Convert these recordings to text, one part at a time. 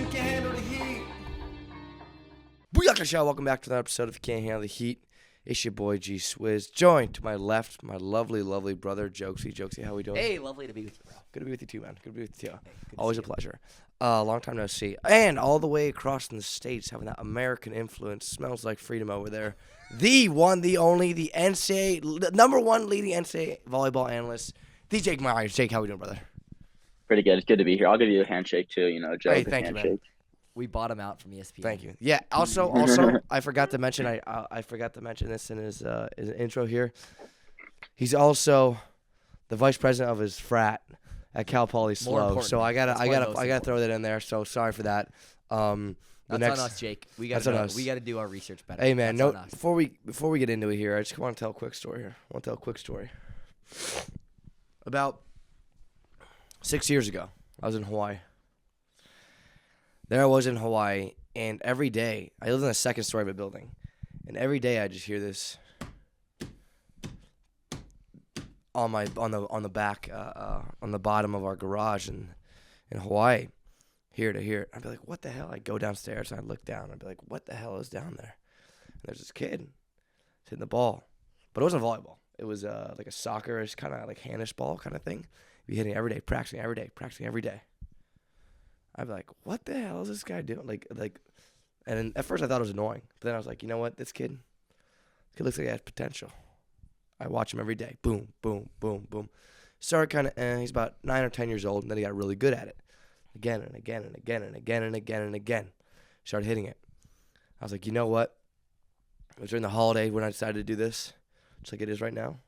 You Can't Handle the Heat. Booyaka Show. Welcome back to another episode of You Can't Handle the Heat. It's your boy G Swizz. Joined to my left, my lovely, lovely brother Jokesy. Jokesy, how we doing? Hey, lovely to be with you, bro. Good to be with you too, man. Good to be with you too. Hey, Always a pleasure. Long time no see. And all the way across in the States, having that American influence. Smells like freedom over there. The one, the only, the NCAA, the number one leading NCAA volleyball analyst, the Jake Myers. Jake, how we doing, brother? Pretty good. It's good to be here. I'll give you a handshake too. You know, Joe. Hey, thank you, handshake. man. We bought him out from ESPN. Thank you. Yeah. Also, I forgot to mention. I forgot to mention this in his intro here. He's also the vice president of his frat at Cal Poly SLO. So I gotta throw that in there. So sorry for that. That's on us, Jake. We gotta do our research better. Hey man, before we get into it here, I just want to tell a quick story here. About 6 years ago, I was in Hawaii. There I was in Hawaii, and every day I lived in the second story of a building, and every day I just hear this on the back on the bottom of our garage in Hawaii. Here to here, I'd be like, "What the hell?" I'd go downstairs and I'd look down. I'd be like, "What the hell is down there?" And there's this kid hitting the ball, but it wasn't volleyball. It was like a soccer-ish kind of like handish ball kind of thing. Be hitting every day, practicing every day. I'd be like, what the hell is this guy doing? Like, and at first I thought it was annoying, but then I was like, you know what? This kid looks like he has potential. I watch him every day. Boom, boom, boom, boom. Started kind of, he's about 9 or 10 years old, and then he got really good at it. Again and again and again and again and again and again. Started hitting it. I was like, you know what? It was during the holiday when I decided to do this, just like it is right now.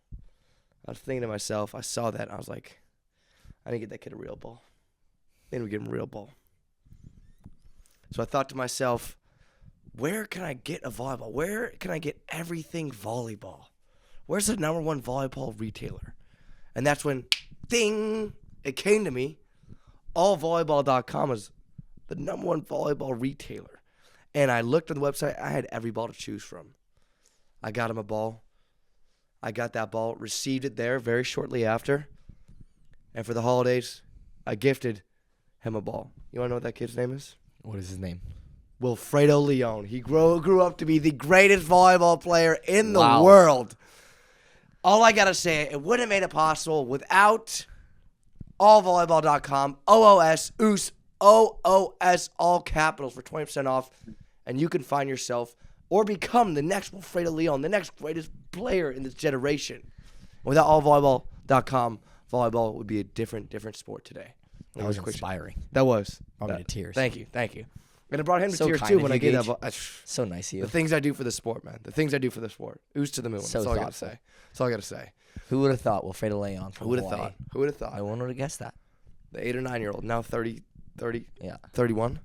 I was thinking to myself, I saw that, and I was like, I need to get that kid a real ball. Then we give him a real ball. So I thought to myself, where can I get a volleyball? Where can I get everything volleyball? Where's the number one volleyball retailer? And that's when, ding, it came to me. Allvolleyball.com is the number one volleyball retailer. And I looked on the website. I had every ball to choose from. I got him a ball. I got that ball, received it there very shortly after. And for the holidays, I gifted him a ball. You want to know what that kid's name is? What is his name? Wilfredo Leon. He grew up to be the greatest volleyball player in the world. All I got to say, it wouldn't have made it possible without allvolleyball.com, OOS, all capitals for 20% off. And you can find yourself or become the next Wilfredo Leon, the next greatest player in this generation. Without allvolleyball.com, volleyball would be a different sport today. That was inspiring. That was. Brought me to tears. Thank you. And it brought him to So tears kind too of when you, I gave that Gage. ball. So nice of you. The things I do for the sport, man. The things I do for the sport. Ooze to the moon. So That's all I got to thoughtful. say. That's all I got to say. Who would have thought Wilfredo Leon from Who would have Hawaii? thought? Who would have thought? No one would have guessed that. The 8 or 9 year old, now 30, Yeah. 31.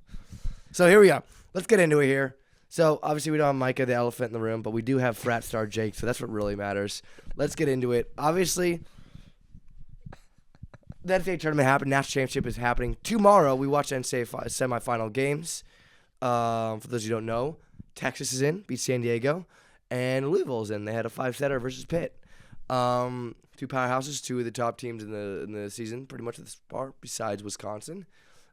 So here we are. Let's get into it here. So obviously we don't have Micah, the elephant in the room, but we do have frat star Jake, so that's what really matters. Let's get into it. Obviously, the NCAA tournament happened. National championship is happening tomorrow. We watch the NCAA semifinal games. For those who don't know, Texas is in, beat San Diego, and Louisville's in. They had a 5-setter versus Pitt. Two powerhouses, two of the top teams in the season, pretty much at this part, besides Wisconsin.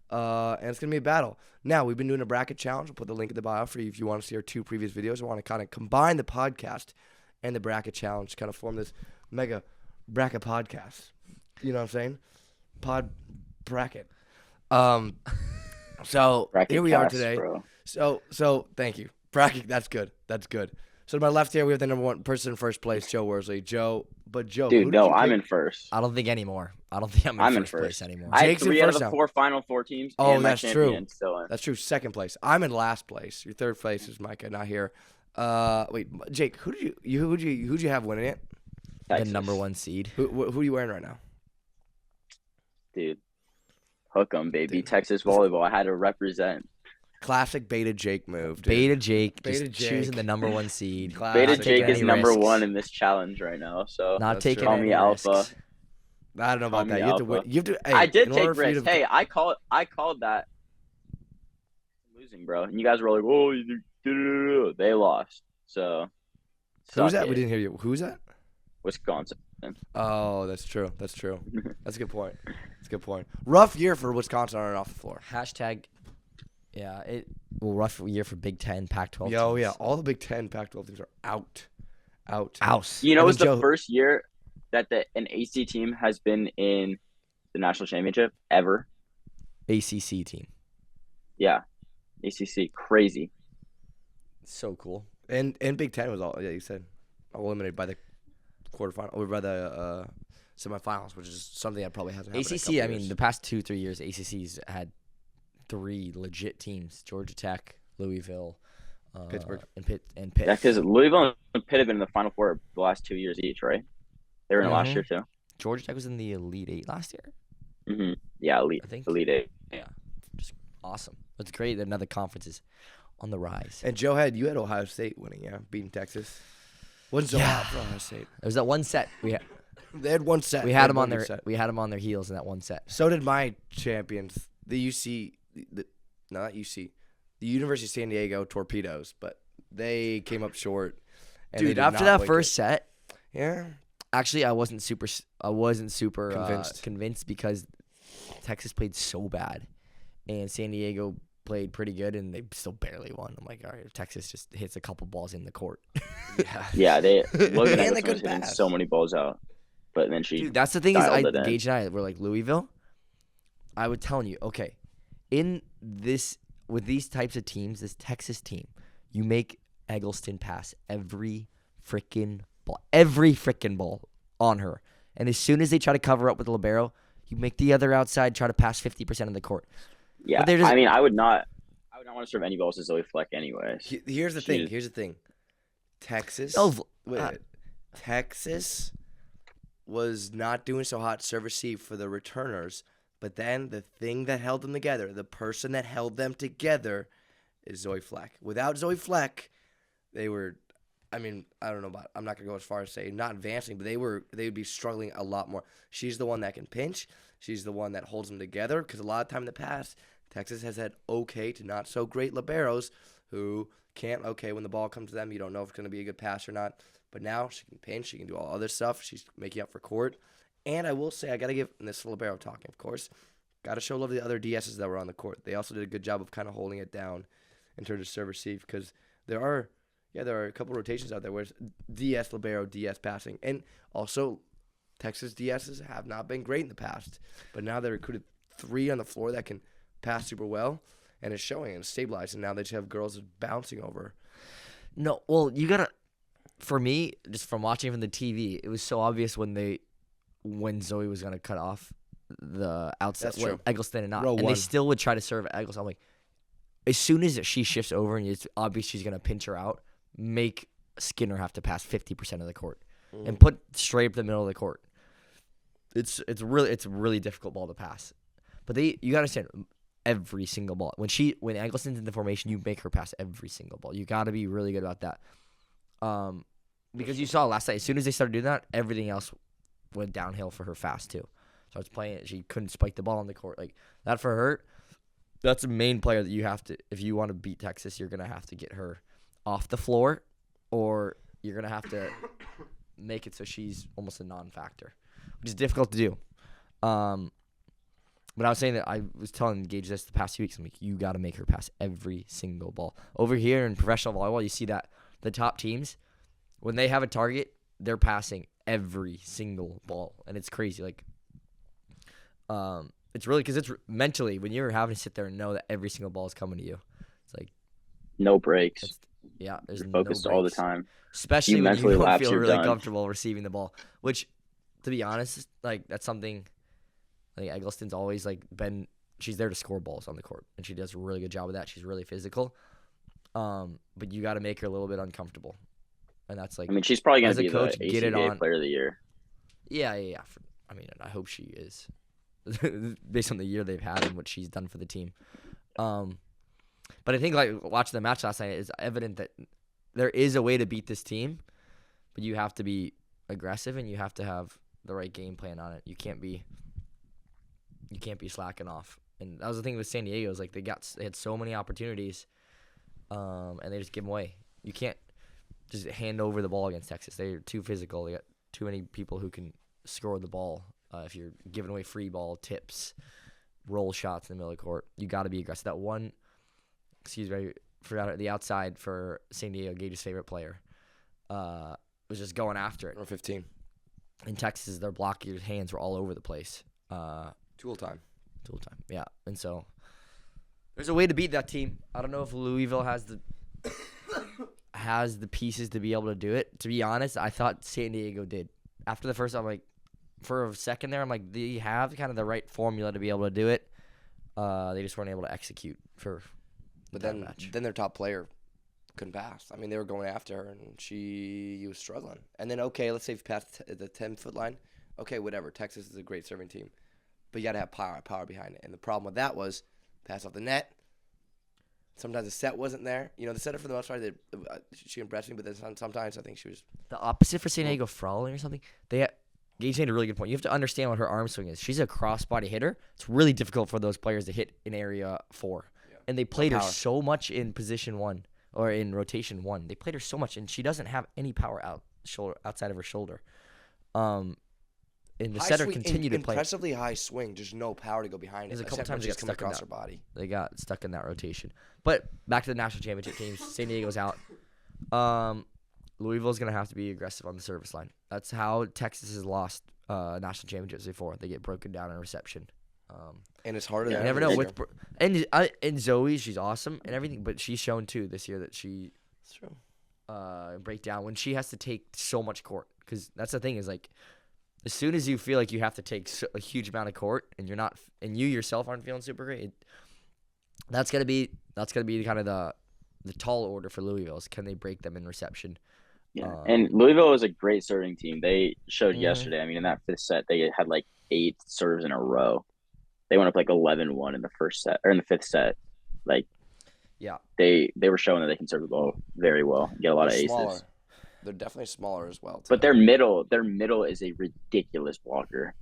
And it's going to be a battle. Now, we've been doing a bracket challenge. We'll put the link in the bio for you if you want to see our 2 previous videos. I want to kind of combine the podcast and the bracket challenge to kind of form this mega bracket podcast. You know what I'm saying? Pod bracket. So Bracket here we are cast, today. bro. So thank you. Bracket, that's good. So to my left here, we have the number one person in first place, Joe Worsley. Joe, who Dude, did no, you I'm pick? in first. I don't think anymore. I don't think I'm in first place anymore. I had Jake's in 3 out of first the now. 4 Final Four teams. Oh, and my that's champion true. Still in. That's true. Second place. I'm in last place. Your third place is Micah, not here. Wait, Jake, who'd you have winning it? Texas. The number 1 seed. Who are you wearing right now? Dude, hook 'em, baby. Dude. Texas volleyball. I had to represent. Classic Beta Jake move. Dude. Beta Jake Beta just Jake. choosing the number 1 seed. Classic Beta Jake is any number risks. 1 in this challenge right now. So Not That's taking true. Call any me alpha. risks. I don't know about Call that. me You have to alpha. win. You have to. Hey, I did in order take for you risks. to- Hey, I called that losing, bro. And you guys were like, "Oh, they lost." So Who's suck that? it. We didn't hear you. Who's that? Wisconsin. Oh, that's true. That's a good point. Rough year for Wisconsin on and off the floor. Hashtag Yeah, rough year for Big Ten, Pac-12. Yeah, teams. yeah. All the Big Ten, Pac-12 teams are out. You know, it was the first year that an AC team has been in the national championship ever. ACC team. Yeah, ACC, crazy. So cool. And Big Ten was all, yeah, you said, all eliminated by the quarterfinal or by the semifinals, which is something that probably hasn't happened. ACC, I mean, the past 2-3 years, ACC's had 3 legit teams: Georgia Tech, Louisville, Pittsburgh, and Pitt. Yeah, because Louisville and Pitt have been in the Final Four the last 2 years each, right? They were in it last year too. Georgia Tech was in the Elite Eight last year. Mm-hmm. Yeah, Elite. I think. Elite Eight. Yeah, just awesome. It's great that another conference is on the rise. And Joe you had Ohio State winning, yeah, beating Texas. Wasn't so hot for Ohio State. It was that one set They had one set. We had them on their. Set. We had them on their heels in that one set. So did my champions, the UC, not UC, the University of San Diego Torpedoes, but they came up short. And dude, after that first set, yeah. Actually, I wasn't super convinced because Texas played so bad, and San Diego played pretty good, and they still barely won. I'm like, all right, Texas just hits a couple balls in the court. Yeah, Logan was hitting so many balls out, but then Dude, that's the thing is, Gage and I were like Louisville. I was telling you, okay, with these types of teams, this Texas team, you make Eggleston pass every freaking ball on her. And as soon as they try to cover up with the libero, you make the other outside try to pass 50% of the court. Yeah, I mean, I would not want to serve any balls to Zoe Fleck anyways. Here's the thing. Texas Texas was not doing so hot serve receive for the returners, but then the thing that held them together, the person that held them together is Zoe Fleck. Without Zoe Fleck, they were, I mean, I don't know about, I'm not going to go as far as say not advancing, but they would be struggling a lot more. She's the one that can pinch. She's the one that holds them together because a lot of time in the past, Texas has had okay to not so great liberos who can't, when the ball comes to them, you don't know if it's going to be a good pass or not. But now she can pinch. She can do all other stuff. She's making up for court. And I will say, I got to give, and this is libero talking, of course, got to show love to the other DSs that were on the court. They also did a good job of kind of holding it down in terms of serve receive because there are a couple rotations out there where it's DS libero, DS passing. And also, Texas DSs have not been great in the past. But now they recruited 3 on the floor that can pass super well, and it's showing and stabilized. And now they just have girls bouncing over. No, well, you got to, for me, just from watching from the TV, it was so obvious when Zoe was going to cut off the outside, Eggleston and not. And they still would try to serve Eggleston. I'm like, as soon as she shifts over and it's obvious she's going to pinch her out, make Skinner have to pass 50% of the court and put straight up the middle of the court. It's a really difficult ball to pass. But you got to understand, every single ball. When Eggleston's in the formation, you make her pass every single ball. You got to be really good about that. Because you saw last night, as soon as they started doing that, everything else went downhill for her fast too. So it's playing it. She couldn't spike the ball on the court. Like that for her, that's a main player that you have to, if you want to beat Texas, you're going to have to get her off the floor or you're going to have to make it so she's almost a non-factor, which is difficult to do. But I was saying that I was telling Gage this the past few weeks. I'm like, you got to make her pass every single ball. Over here in professional volleyball, you see that the top teams, when they have a target, they're passing every single ball, and it's crazy. Like, it's really because it's mentally when you're having to sit there and know that every single ball is coming to you. It's like no breaks. There's you're focused all the time, especially when you don't feel really comfortable receiving the ball. Which, to be honest, like that's something. I think Eggleston's always she's there to score balls on the court, and she does a really good job of that. She's really physical, but you got to make her a little bit uncomfortable, and that's like. I mean, she's probably going to be coach, the ACA Player of the Year. Yeah. I mean, I hope she is, based on the year they've had and what she's done for the team. But I think watching the match last night, it's evident that there is a way to beat this team, but you have to be aggressive and you have to have the right game plan on it. You can't be slacking off. And that was the thing with San Diego is like they had so many opportunities, and they just give them away. You can't just hand over the ball against Texas. They're too physical. They got too many people who can score the ball. If you're giving away free ball, tips, roll shots in the middle of the court, you got to be aggressive. That one excuse me, forgot the outside for San Diego, Gage's favorite player, was just going after it. Or 15. In Texas, their blockers' hands were all over the place. Tool time. Yeah. And so there's a way to beat that team. I don't know if Louisville has the pieces to be able to do it. To be honest, I thought San Diego did. After the first, I'm like, for a second there, I'm like, they have kind of the right formula to be able to do it. They just weren't able to execute for that match. Then their top player couldn't pass. I mean, they were going after her, and she was struggling. And then, okay, let's say if past the 10-foot line. Okay, whatever. Texas is a great serving team. But you got to have power behind it. And the problem with that was pass off the net. Sometimes the set wasn't there. You know, the setter for the most part, she impressed me, but then sometimes I think she was... The opposite for San Diego, Frawley or something. Gage made a really good point. You have to understand what her arm swing is. She's a crossbody hitter. It's really difficult for those players to hit in area 4. Yeah. And they played her so much in position 1 or in rotation 1. They played her so much, and she doesn't have any power outside of her shoulder. And the setter continued to play. Impressively high swing, just no power to go behind it. There's a couple times they got stuck across her body. They got stuck in that rotation. But back to the national championship teams. San Diego's out. Louisville's going to have to be aggressive on the service line. That's how Texas has lost national championships before. They get broken down in reception. And it's harder than you never know. And Zoe, she's awesome and everything, but she's shown, too, this year that she break down when she has to take so much court. Because that's the thing is, like, as soon as you feel like you have to take a huge amount of court and you're not, and you yourself aren't feeling super great, that's gonna be kind of the tall order for Louisville. Is can they break them in reception? Yeah, and Louisville was a great serving team. They showed yesterday. I mean, in that 5th set, they had like 8 serves in a row. They went up like 11-1 in the first set or in the 5th set. Like, yeah, they were showing that they can serve the ball very well, get a lot of aces. Smaller. They're definitely smaller as well, too. But their middle is a ridiculous blocker.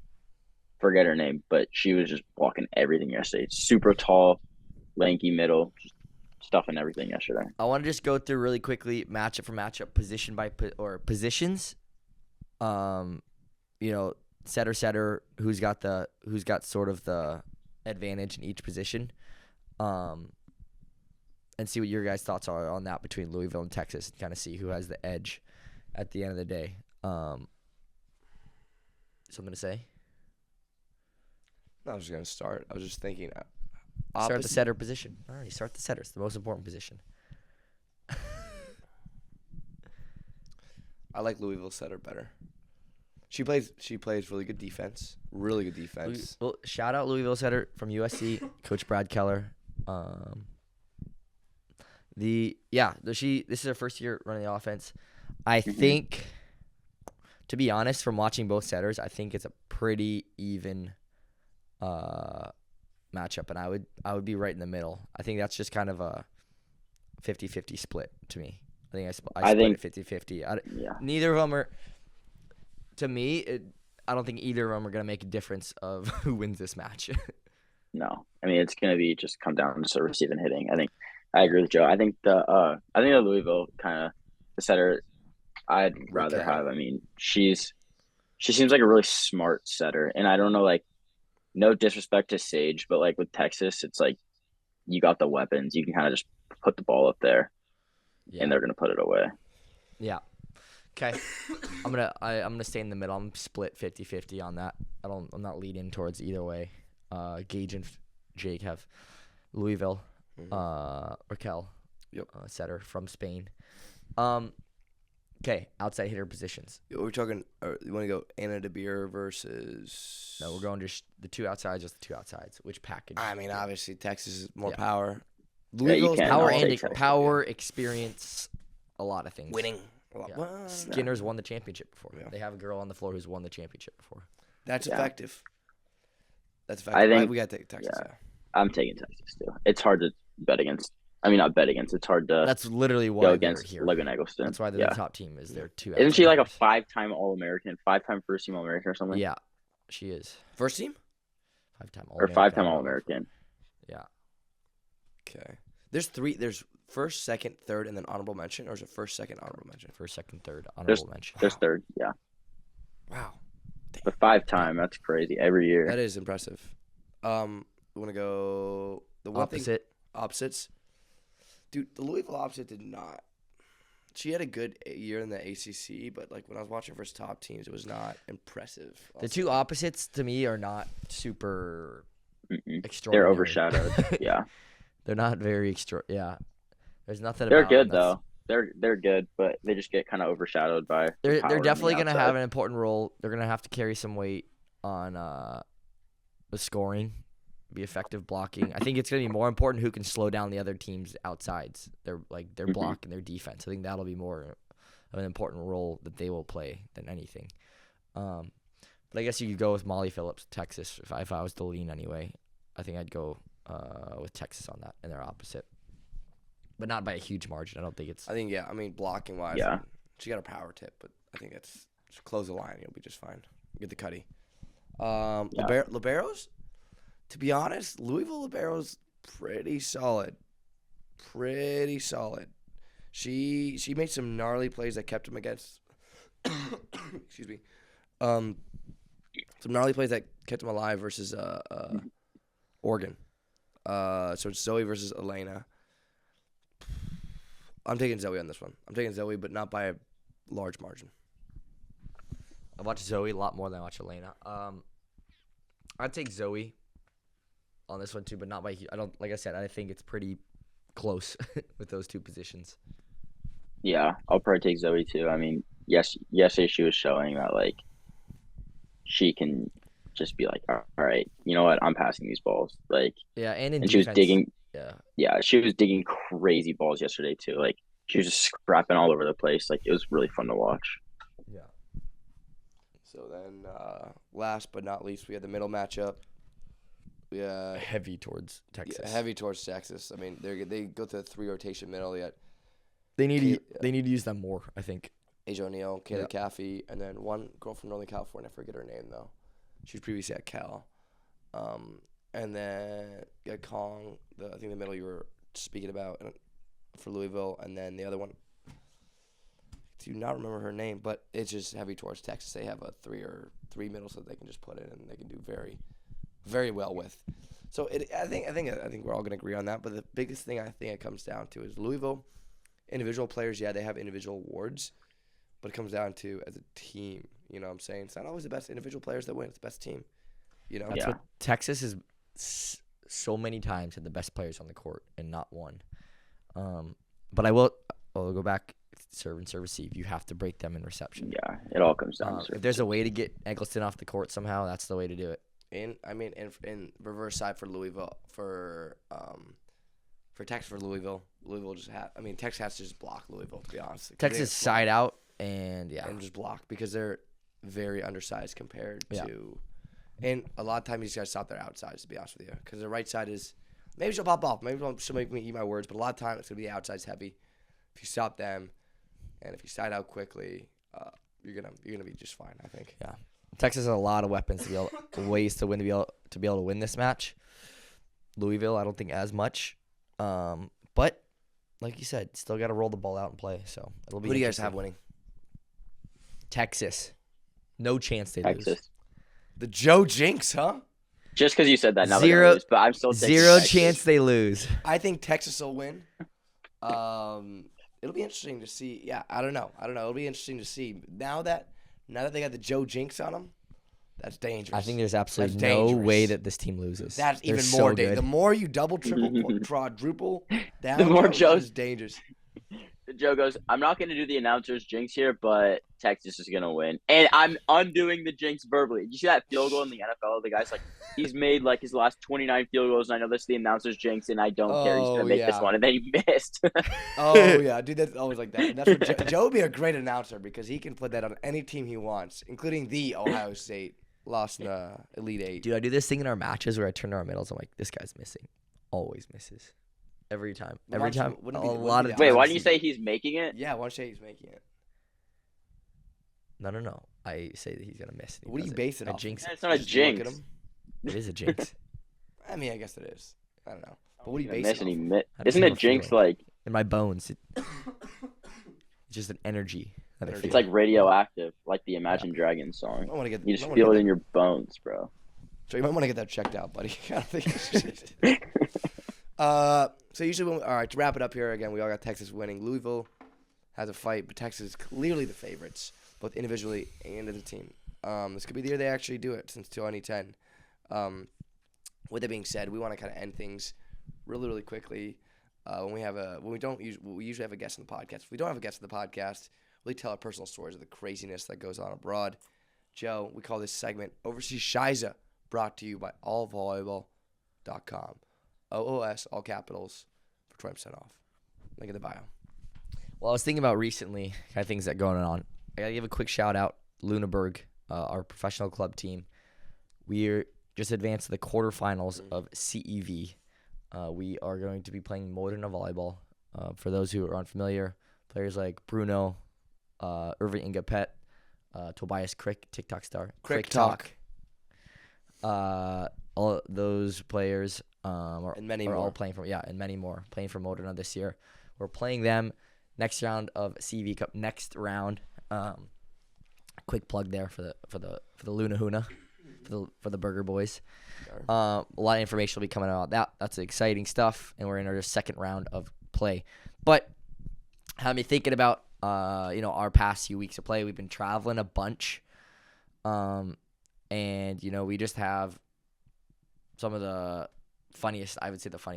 Forget her name, but she was just blocking everything yesterday. Super tall, lanky middle, just stuffing everything yesterday. I want to just go through really quickly matchup for matchup, position by positions. You know, setter, who's got sort of the advantage in each position. And see what your guys' thoughts are on that between Louisville and Texas, and kind of see who has the edge at the end of the day. Something to say? No, I was just going to start. I was just thinking. Start the setter position. All right, start the setter. It's the most important position. I like Louisville setter better. She plays really good defense. Really good defense. Well, shout out Louisville setter from USC, Coach Brad Keller. This is her first year running the offense. I think, to be honest, from watching both setters, I think it's a pretty even matchup, and I would be right in the middle. I think that's just kind of a 50-50 split to me. I think I split it 50-50. Neither of them are, to me, I don't think either of them are going to make a difference of who wins this match. No. I mean, it's going to be just come down to service even hitting. I agree with Joe. I think the Louisville kind of the setter I'd rather have. I mean, she seems like a really smart setter, and I don't know, like, no disrespect to Sage, but like with Texas, it's like you got the weapons. You can kind of just put the ball up there, and they're gonna put it away. Yeah. Okay. I'm gonna stay in the middle. I'm split 50-50 on that. I'm not leaning towards either way. Gage and Jake have Louisville. Raquel, setter from Spain. Okay, outside hitter positions. We're talking. You want to go Anna DeBeer versus? No, we're going just the two outsides. Which package? I mean, obviously Texas is more power. Louisville's power, experience, a lot of things. Winning. Yeah. Skinner's won the championship before. Yeah. They have a girl on the floor who's won the championship before. That's effective. That's effective. I think we got to take Texas. Yeah. I'm taking Texas too. It's hard to bet against. I mean, not bet against. It's hard to. That's literally why go against Logan Eggleston. That's why they're the top team. Is their two. Isn't she like a 5-time All-American, 5-time first-team All-American or something? Yeah, she is. First team. 5-time All-American. Or 5-time All-American. Yeah. Okay. There's 3. There's first, second, third, and then honorable mention, or is it first, second, honorable mention? First, second, third, honorable mention. There's third. Yeah. Wow. Damn. The 5-time. That's crazy. Every year. That is impressive. We want to go the one opposite. Opposites. Dude, the Louisville opposite did not. She had a good year in the ACC, but like when I was watching versus top teams, it was not impressive. The two opposites to me are not super extraordinary. They're overshadowed. Yeah. They're not very extra. Yeah. There's nothing They're about good them though. They're good, but they just get kind of overshadowed by. They're definitely gonna have an important role. They're gonna have to carry some weight on the scoring, be effective blocking. I think it's gonna be more important who can slow down the other team's outsides. Their block and their defense. I think that'll be more of an important role that they will play than anything. But I guess you could go with Molly Phillips, Texas. If I was to lean anyway, I think I'd go with Texas on that, and they're opposite. But not by a huge margin. I don't think it's. I think blocking wise. Yeah. She got a power tip, but I think that's just close the line. You'll be just fine. Get the cutty. Liberos. To be honest, Louisville liberos pretty solid. Pretty solid. She made some gnarly plays that kept him against. Excuse me. Some gnarly plays that kept him alive versus Oregon. So it's Zoe versus Elena. I'm taking Zoe on this one. I'm taking Zoe, but not by a large margin. I watch Zoe a lot more than I watch Elena. I'd take Zoe on this one too, but not by. I don't like I said. I think it's pretty close with those two positions. Yeah, I'll probably take Zoe too. I mean, yesterday she was showing that like she can just be like, all right, you know what? I'm passing these balls. Like, yeah, and she was digging. Yeah, she was digging crazy balls yesterday too. Like she was just scrapping all over the place. Like it was really fun to watch. Yeah. So then, last but not least, we had the middle matchup. Heavy towards Texas. Yeah, heavy towards Texas. I mean, they go to the 3 rotation middle yet. They need to use them more, I think. Asia O'Neal, Kayla Caffey, and then one girl from Northern California. I forget her name though. She was previously at Cal. And then you got Kong, I think the middle you were speaking about for Louisville, and then the other one. I do not remember her name, but it's just heavy towards Texas. They have a three middles that they can just put in, and they can do very, very well with. So I think we're all gonna agree on that. But the biggest thing I think it comes down to is Louisville, individual players. Yeah, they have individual awards, but it comes down to as a team. You know what I'm saying? It's not always the best individual players that win. It's the best team. You know. That's what Texas is. So many times had the best players on the court and not one. But I'll go back. Serve and receive. You have to break them in reception. Yeah, it all comes down to. If there's a way to get Eggleston off the court somehow, that's the way to do it. In reverse side for Louisville for Texas for Louisville just Texas has to just block Louisville, to be honest. Texas side out and just block because they're very undersized compared to. And a lot of times these guys stop their outsides, to be honest with you, because the right side is maybe she'll pop off, maybe she'll make me eat my words, but a lot of times it's gonna be outsides heavy. If you stop them, and if you side out quickly, you're gonna be just fine, I think. Yeah, Texas has a lot of weapons to be able ways to win to be able to win this match. Louisville, I don't think as much, but like you said, still got to roll the ball out and play. So it'll be. Who do you guys have winning? Texas, no chance they lose. The Joe Jinx, huh? Just because you said that, now zero, lose, but I'm still taking zero Texas. Chance they lose. I think Texas will win. It'll be interesting to see. Yeah, I don't know. It'll be interesting to see now that they got the Joe Jinx on them. That's dangerous. I think there's absolutely no way that this team loses. That's even more dangerous. The more you double, triple, quadruple down, the more Joe's dangerous. Joe goes, I'm not going to do the announcer's jinx here, but Texas is going to win. And I'm undoing the jinx verbally. Did you see that field goal in the NFL? The guy's like, he's made like his last 29 field goals, and I know this is the announcer's jinx, and I don't care. He's going to make this one. And then he missed. Oh, yeah. Dude, that's always like that. And that's what Joe would be a great announcer because he can put that on any team he wants, including the Ohio State. Lost in the Elite Eight. Dude, I do this thing in our matches where I turn to our middles. I'm like, this guy's missing. Always misses. Every time. Wait, why didn't you say he's making it? Yeah, why don't you say he's making it? No. I say that he's going to miss. What do you base it off? Jinx. It's not a jinx. It is a jinx. I mean, I guess it is. I don't know. But what do you base it off? Isn't a jinx like... In my bones. It's just an energy. It's like radioactive, like the Imagine Dragons song. You just feel it in your bones, bro. So you might want to get that checked out, buddy. So So usually, all right, to wrap it up here again, we all got Texas winning. Louisville has a fight, but Texas is clearly the favorites, both individually and as a team. This could be the year they actually do it since 2010. With that being said, we want to kind of end things really quickly. We usually have a guest on the podcast. If we don't have a guest on the podcast, we tell our personal stories of the craziness that goes on abroad. Joe, we call this segment Overseas Shiza, brought to you by allvolleyball.com. OOS, all capitals, for 20% off. Link in the bio. Well, I was thinking about recently kind of things that are going on. I got to give a quick shout out. Lüneburg, our professional club team. We're just advanced to the quarterfinals of CEV. We are going to be playing Modena volleyball. For those who are unfamiliar, players like Bruno, Irving Ingapet, Tobias Crick, TikTok star. Crick Talk. All those players and many are more. all playing for and many more playing for Modena this year. We're playing them next round of CV Cup. Next round, quick plug there for the Luna Huna, for the Burger Boys. Sure. A lot of information will be coming about that. That's exciting stuff, and we're in our second round of play. But had me thinking about our past few weeks of play. We've been traveling a bunch, and we just have some of the funniest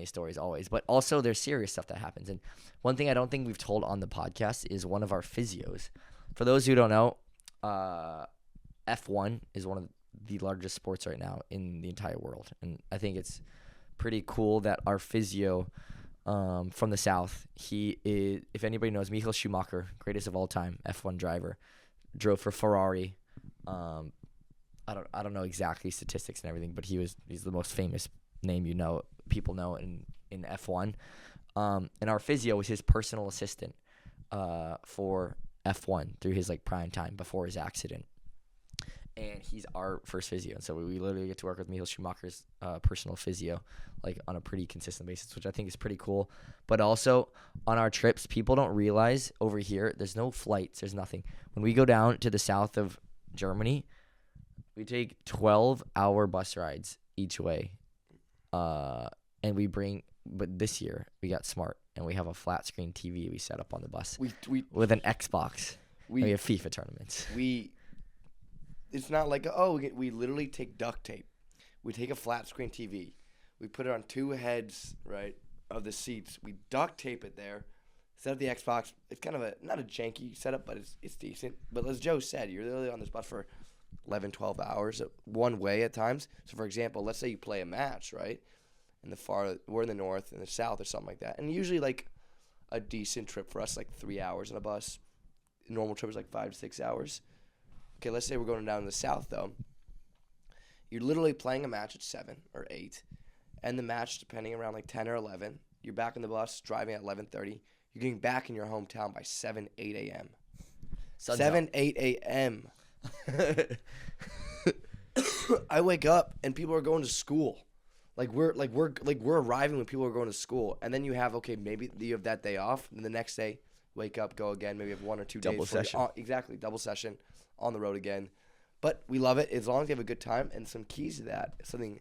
stories always, but also there's serious stuff that happens. And one thing I don't think we've told on the podcast is one of our physios. For those who don't know, F1 is one of the largest sports right now in the entire world, and I think it's pretty cool that our physio from the South, he is, if anybody knows, Michael Schumacher, greatest of all time F1 driver, drove for Ferrari. I don't know exactly statistics and everything, but he's the most famous name people know in F1. And our physio was his personal assistant for F1 through his prime time before his accident. And he's our first physio, and so we literally get to work with Michael Schumacher's personal physio on a pretty consistent basis, which I think is pretty cool. But also on our trips, people don't realize over here there's no flights, there's nothing. When we go down to the south of Germany, we take 12-hour bus rides each way, and but this year we got smart and we have a flat screen TV we set up on the bus with an Xbox. We have FIFA tournaments. It's not we literally take duct tape. We take a flat screen TV. We put it on two heads, right, of the seats. We duct tape it there. Set up the Xbox. It's kind of not a janky setup, but it's decent. But as Joe said, you're literally on this bus for 11, 12 hours one way at times. So, for example, let's say you play a match, right, we're in the north, in the south or something like that. And usually, a decent trip for us, 3 hours on a bus. A normal trip is 5 to 6 hours. Okay, let's say we're going down to the south, though. You're literally playing a match at 7 or 8, and the match, depending around 10 or 11, you're back on the bus, driving at 11:30. You're getting back in your hometown by 7, 8 a.m. 7, 8 a.m. I wake up, and people are going to school. We're arriving when people are going to school, and then you have, maybe you have that day off, and the next day, wake up, go again, maybe have 1 or 2 days. Double session. Exactly, double session. On the road again. But we love it as long as you have a good time. And some keys to that, something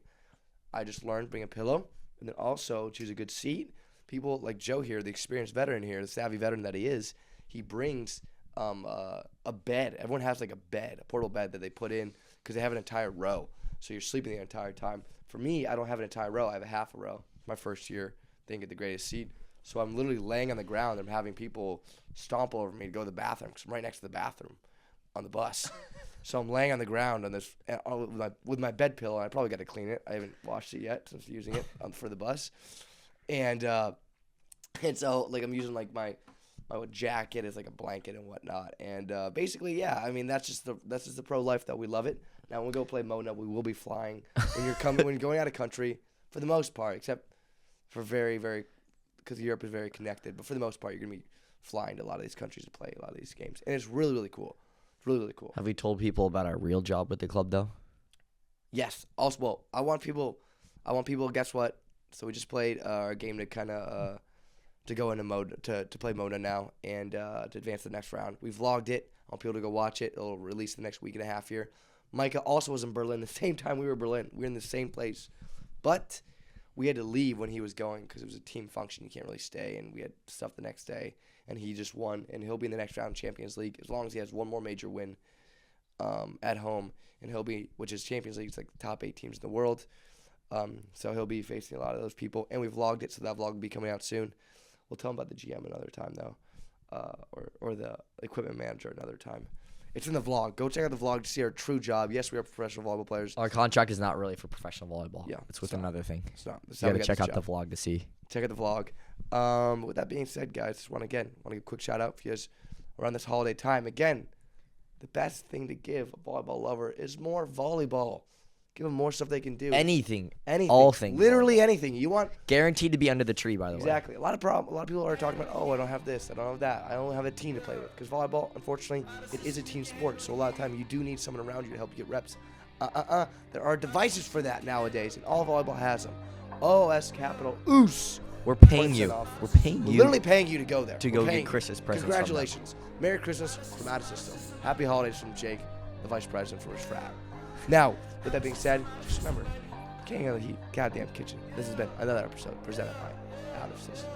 I just learned, bring a pillow, and then also choose a good seat. People like Joe here, the experienced veteran here, the savvy veteran that he is, he brings a bed. Everyone has a bed, a portable bed that they put in because they have an entire row. So you're sleeping the entire time. For me, I don't have an entire row. I have a half a row. My first year, didn't get the greatest seat. So I'm literally laying on the ground and having people stomp over me to go to the bathroom because I'm right next to the bathroom on the bus. So I'm laying on the ground on this with my bed pillow. I probably got to clean it. I haven't washed it yet since using it for the bus. And so I'm using my jacket as a blanket and whatnot. And basically, yeah, I mean that's just the pro life that we love it. Now when we go play Modena, we will be flying when you're going out of country for the most part, except for very, very, because Europe is very connected. But for the most part, you're gonna be flying to a lot of these countries to play a lot of these games, and it's really, really cool. It's really, really cool. Have we told people about our real job with the club, though? Yes. Also, well, I want people. Guess what? So we just played our game to kind of to go into mode to play Modena now and to advance to the next round. We vlogged it. I want people to go watch it. It'll release the next week and a half here. Micah also was in Berlin the same time we were in Berlin. We were in the same place, but we had to leave when he was going because it was a team function. You can't really stay, and we had stuff the next day. And he just won, and he'll be in the next round of Champions League as long as he has one more major win at home. And he'll be, which is Champions League, it's like the top 8 teams in the world. So he'll be facing a lot of those people. And we've vlogged it, so that vlog will be coming out soon. We'll tell him about the GM another time, though, or the equipment manager another time. It's in the vlog. Go check out the vlog to see our true job. Yes, we are professional volleyball players. Our contract is not really for professional volleyball. Yeah, it's with another thing. It's not. You got to check out the vlog to see. Check out the vlog. With that being said, guys, just want to give a quick shout out for you guys around this holiday time. Again, the best thing to give a volleyball lover is more volleyball. Give them more stuff they can do. Anything. All things. Literally anything. You want. Guaranteed to be under the tree, by the way. Exactly. A lot of people are talking about, oh, I don't have this, I don't have that. I don't have a team to play with. Because volleyball, unfortunately, it is a team sport. So a lot of time you do need someone around you to help you get reps. There are devices for that nowadays, and all volleyball has them. OS capital OOS. We're paying you. We're paying you. We're literally paying you to go there. To go get Chris's presents. Congratulations. Merry Christmas from Out of System. Happy holidays from Jake, the vice president for his frat. Now, with that being said, just remember, King of the Heat, goddamn kitchen. This has been another episode presented by Out of System.